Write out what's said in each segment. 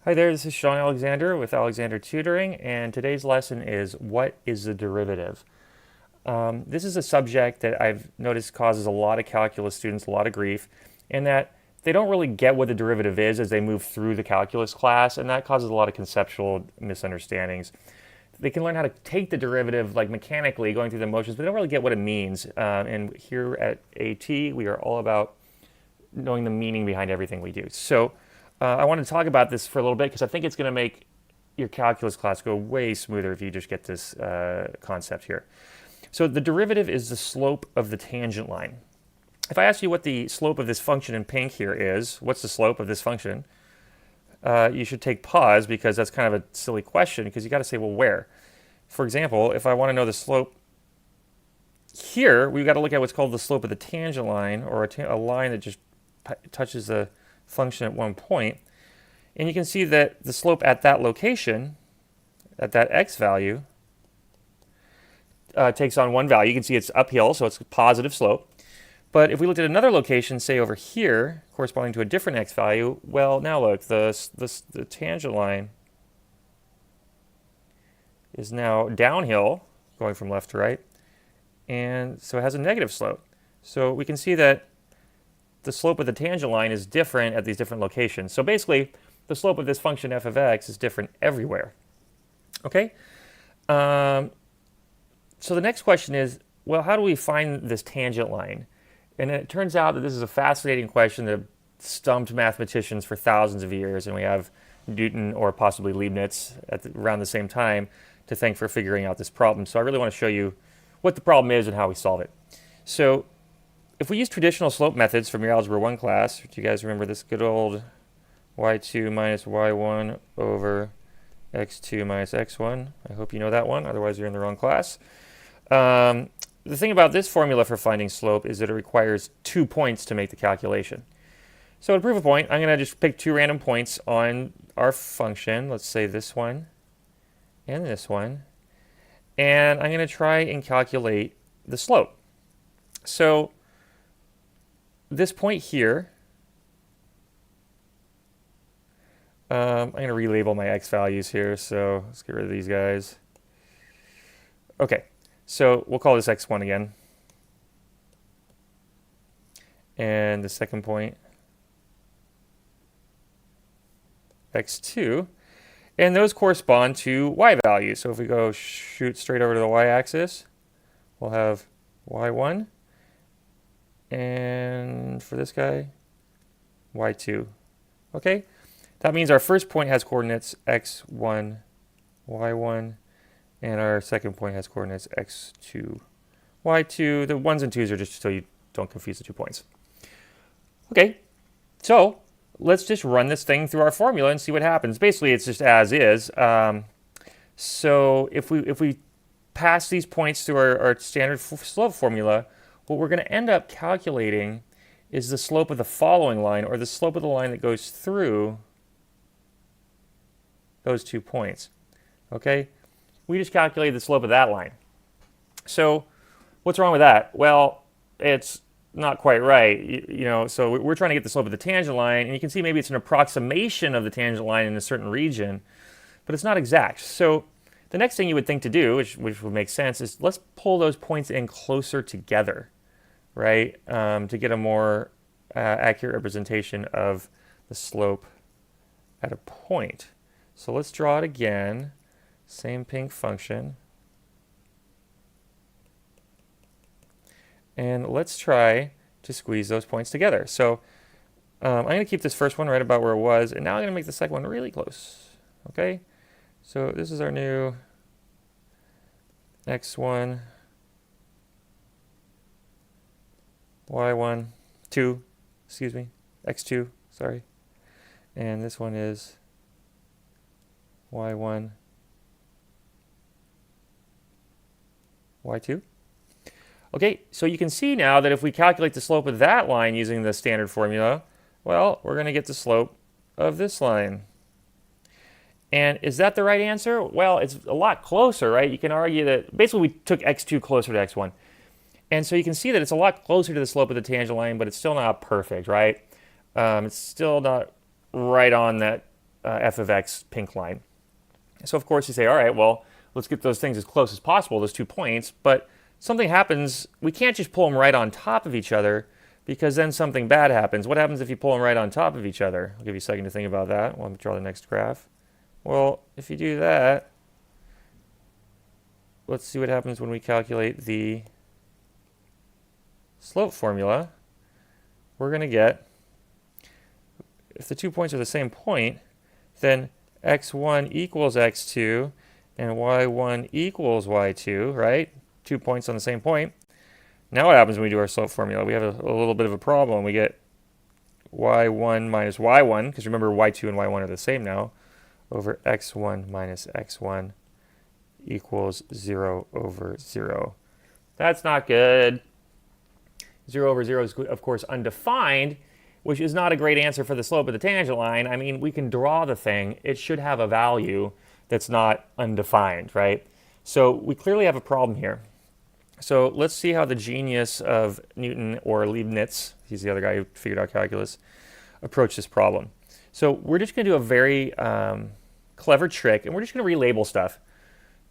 Hi there, this is Sean Alexander with Alexander Tutoring, and today's lesson is what is the derivative? This is a subject that I've noticed causes a lot of calculus students a lot of grief, in that they don't really get what the derivative is as they move through the calculus class, and that causes a lot of conceptual misunderstandings. They can learn how to take the derivative like mechanically going through the motions, but they don't really get what it means. And here at AT, we are all about knowing the meaning behind everything we do. So I want to talk about this for a little bit because I think it's going to make your calculus class go way smoother if you just get this concept here. So the derivative is the slope of the tangent line. If I ask you what the slope of this function in pink here is, what's the slope of this function? You should take pause because that's kind of a silly question because you got to say, well, where? For example, if I want to know the slope here, we've got to look at what's called the slope of the tangent line, or a line that just touches the function at one point. And you can see that the slope at that location, at that x value, takes on one value. You can see it's uphill, so it's a positive slope. But if we looked at another location, say over here, corresponding to a different x value, well, now look, the tangent line is now downhill, going from left to right, and so it has a negative slope. So we can see that the slope of the tangent line is different at these different locations. So basically, the slope of this function f of x is different everywhere. Okay? So the next question is, well, how do we find this tangent line? And it turns out that this is a fascinating question that stumped mathematicians for thousands of years, and we have Newton or possibly Leibniz around the same time to thank for figuring out this problem. So I really want to show you what the problem is and how we solve it. So if we use traditional slope methods from your Algebra 1 class, do you guys remember this good old y2 minus y1 over x2 minus x1? I hope you know that one, otherwise you're in the wrong class. The thing about this formula for finding slope is that it requires 2 points to make the calculation. So to prove a point, I'm going to just pick 2 random points on our function. Let's say this one and this one. And I'm going to try and calculate the slope. So this point here, I'm going to relabel my x values here, so let's get rid of these guys. Okay, so we'll call this x1 again. And the second point, x2. And those correspond to y values. So if we go shoot straight over to the y-axis, we'll have y1. And for this guy, y2. Okay? That means our first point has coordinates x1, y1, and our second point has coordinates x2, y2. The 1s and 2s are just so you don't confuse the 2 points. Okay, so let's just run this thing through our formula and see what happens. Basically, it's just as is. So if we pass these points through our standard slope formula, what we're going to end up calculating is the slope of the following line, or the slope of the line that goes through those 2 points. Okay? We just calculated the slope of that line. So what's wrong with that? Well, it's not quite right. So we're trying to get the slope of the tangent line, and you can see maybe it's an approximation of the tangent line in a certain region, but it's not exact. So the next thing you would think to do, which would make sense, is let's pull those points in closer together, right, to get a more accurate representation of the slope at a point. So let's draw it again. Same pink function. And let's try to squeeze those points together. So I'm going to keep this first one right about where it was, and now I'm going to make the second one really close. Okay? So this is our new x1, y1, 2, excuse me, x2, sorry. And this one is y1, y2. Okay, so you can see now that if we calculate the slope of that line using the standard formula, well, we're going to get the slope of this line. And is that the right answer? Well, it's a lot closer, right? You can argue that basically we took x2 closer to x1. And so you can see that it's a lot closer to the slope of the tangent line, but it's still not perfect, right? It's still not right on that f of x pink line. So of course you say, all right, well, let's get those things as close as possible, those 2 points, but something happens, we can't just pull them right on top of each other because then something bad happens. What happens if you pull them right on top of each other? I'll give you a second to think about that while I draw the next graph. Well, if you do that, let's see what happens when we calculate the slope formula. We're going to get, if the 2 points are the same point, then x1 equals x2 and y1 equals y2, right? 2 points on the same point. Now what happens when we do our slope formula? We have a little bit of a problem. We get y1 minus y1, because remember y2 and y1 are the same now, over x1 minus x1 equals 0 over 0. That's not good. 0 over 0 is, of course, undefined, which is not a great answer for the slope of the tangent line. I mean, we can draw the thing. It should have a value that's not undefined, right? So we clearly have a problem here. So let's see how the genius of Newton or Leibniz, he's the other guy who figured out calculus, approached this problem. So we're just going to do a very clever trick, and we're just going to relabel stuff.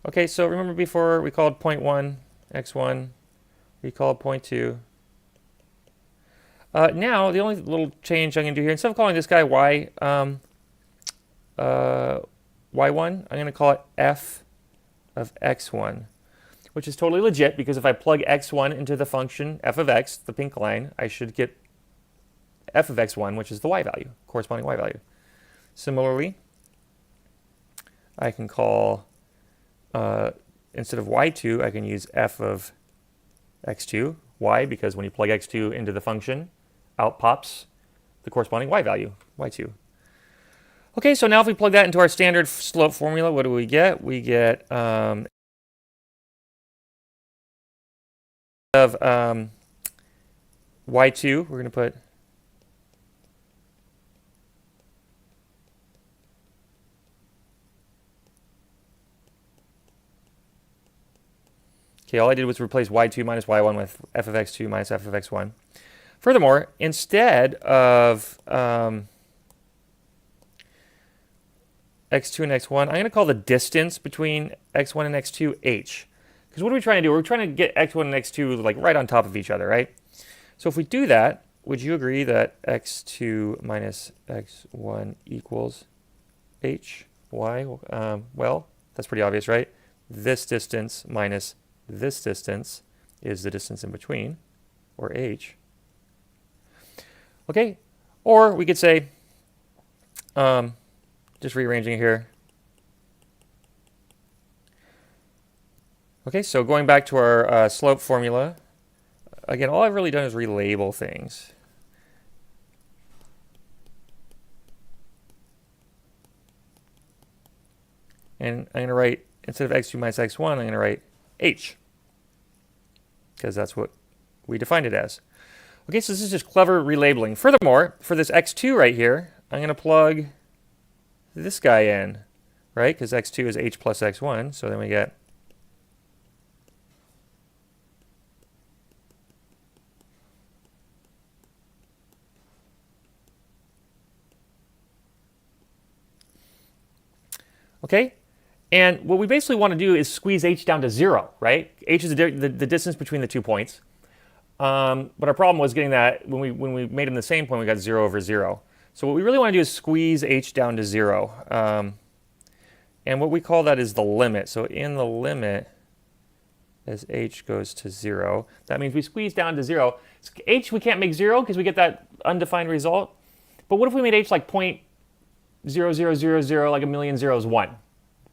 Okay, so remember before we called point 1 x1, we called point 2. Now, the only little change I'm going to do here, instead of calling this guy y1, I'm going to call it f of x1, which is totally legit because if I plug x1 into the function f of x, the pink line, I should get f of x1, which is the y value, corresponding y value. Similarly, I can call, instead of y2, I can use f of x2. Why? Because when you plug x2 into the function, out pops the corresponding y value, y2. Okay, so now if we plug that into our standard slope formula, what do we get? We get of y2, we're going to put okay, all I did was replace y2 minus y1 with f of x2 minus f of x1. Furthermore, instead of x2 and x1, I'm going to call the distance between x1 and x2 h. Because what are we trying to do? We're trying to get x1 and x2 like right on top of each other, right? So if we do that, would you agree that x2 minus x1 equals h? Why? Well, that's pretty obvious, right? This distance minus this distance is the distance in between, or h. Okay, or we could say, just rearranging it here. Okay, so going back to our slope formula, again, all I've really done is relabel things. And I'm going to write, instead of x2 minus x1, I'm going to write h, because that's what we defined it as. Okay, so this is just clever relabeling. Furthermore, for this x2 right here, I'm going to plug this guy in, right? Because x2 is h plus x1, so then we get okay? And what we basically want to do is squeeze h down to 0, right? H is the distance between the 2 points. But our problem was getting that when we made them the same point, we got 0 over 0. So what we really want to do is squeeze h down to 0. And what we call that is the limit. So in the limit, as h goes to 0, that means we squeeze down to 0. H we can't make 0 because we get that undefined result. But what if we made h like 0.0000, like a million zeros, 1?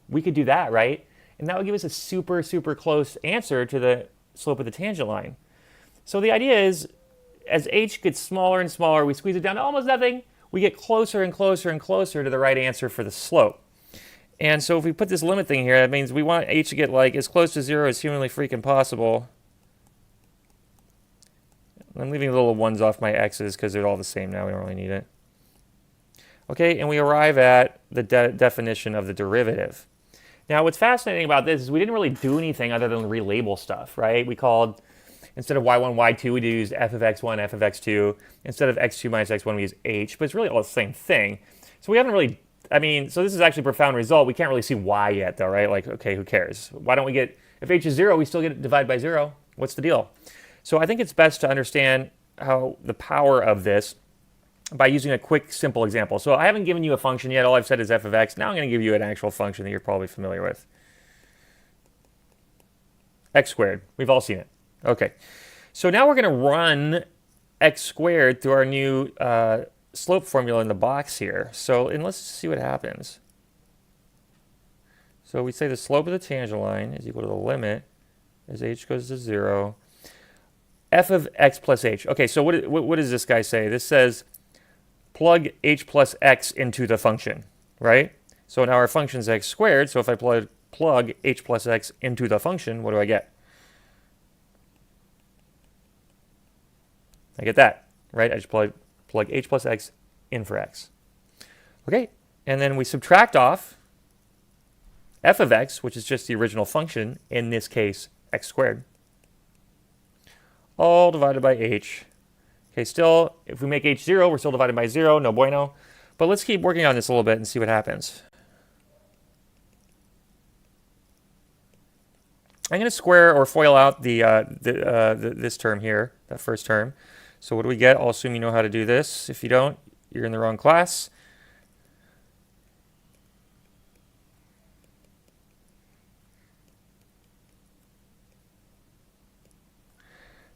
We could do that, right? And that would give us a super, super close answer to the slope of the tangent line. So the idea is, as h gets smaller and smaller, we squeeze it down to almost nothing, we get closer and closer and closer to the right answer for the slope. And so if we put this limit thing here, that means we want h to get like as close to 0 as humanly freaking possible. I'm leaving the little ones off my x's because they're all the same now, we don't really need it. Okay, and we arrive at the definition of the derivative. Now what's fascinating about this is we didn't really do anything other than relabel stuff, right? We called, instead of y1, y2, we used f of x1, f of x2. Instead of x2 minus x1, we use h, but it's really all the same thing. So we haven't really I mean, so this is actually a profound result. We can't really see why yet, though, right? Like, okay, who cares? Why don't we get, if h is 0, we still get it divided by 0. What's the deal? So I think it's best to understand how the power of this by using a quick, simple example. So I haven't given you a function yet. All I've said is f of x. Now I'm going to give you an actual function that you're probably familiar with. X squared. We've all seen it. Okay. So now we're going to run x squared through our new slope formula in the box here. So, and let's see what happens. So we say the slope of the tangent line is equal to the limit as h goes to 0. F of x plus h. Okay, so what does this guy say? This says plug h plus x into the function, right? So now our function is x squared. So if I plug h plus x into the function, what do I get? I get that, right? I just plug h plus x in for x. Okay, and then we subtract off f of x, which is just the original function, in this case, x squared, all divided by h. Okay, still, if we make h 0, we're still divided by 0, no bueno. But let's keep working on this a little bit and see what happens. I'm going to square or FOIL out this term here, that first term. So what do we get? I'll assume you know how to do this. If you don't, you're in the wrong class.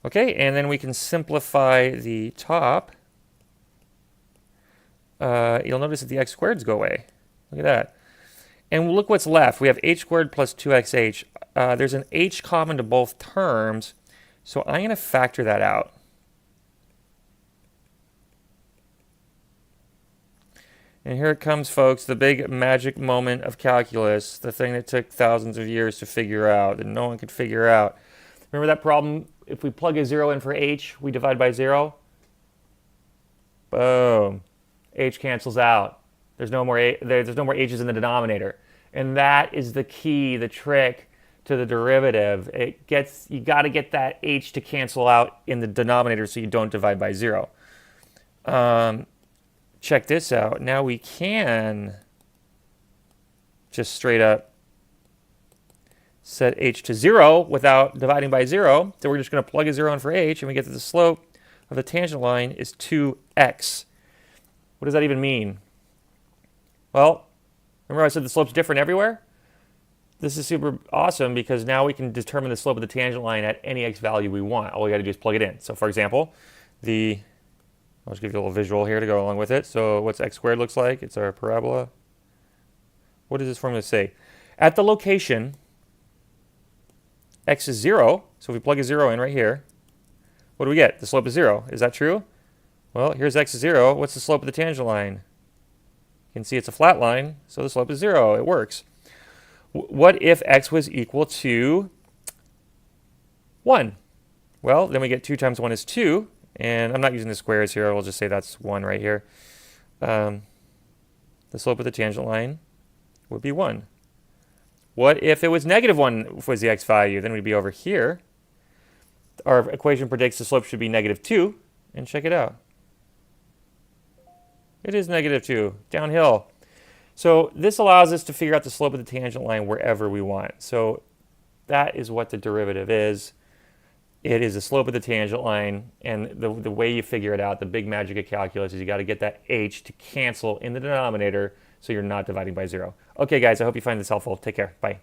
Okay, and then we can simplify the top. You'll notice that the x squareds go away. Look at that. And look what's left. We have h squared plus 2xh. There's an h common to both terms, so I'm going to factor that out. And here it comes, folks, the big magic moment of calculus, the thing that took thousands of years to figure out, that no one could figure out. Remember that problem? If we plug a 0 in for h, we divide by 0. Boom. H cancels out. There's no more h's in the denominator. And that is the key, the trick to the derivative. You got to get that h to cancel out in the denominator so you don't divide by 0. Check this out. Now we can just straight up set h to 0 without dividing by 0. So we're just going to plug a 0 in for h, and we get that the slope of the tangent line is 2x. What does that even mean? Well, remember I said the slope's different everywhere? This is super awesome because now we can determine the slope of the tangent line at any x value we want. All we got to do is plug it in. So for example, I'll just give you a little visual here to go along with it. So what's x squared looks like? It's our parabola. What does this formula say? At the location x is 0, so if we plug a 0 in right here, what do we get? The slope is 0. Is that true? Well, here's x is 0. What's the slope of the tangent line? You can see it's a flat line, so the slope is 0. It works. What if x was equal to 1? Well, then we get 2 times 1 is 2. And I'm not using the squares here. We'll just say that's 1 right here. The slope of the tangent line would be 1. What if it was negative 1 was the x value? Then we'd be over here. Our equation predicts the slope should be negative 2. And check it out. It is negative 2, downhill. So this allows us to figure out the slope of the tangent line wherever we want. So that is what the derivative is. It is the slope of the tangent line, and the way you figure it out, the big magic of calculus, is you got to get that h to cancel in the denominator so you're not dividing by 0. Okay, guys, I hope you find this helpful. Take care. Bye.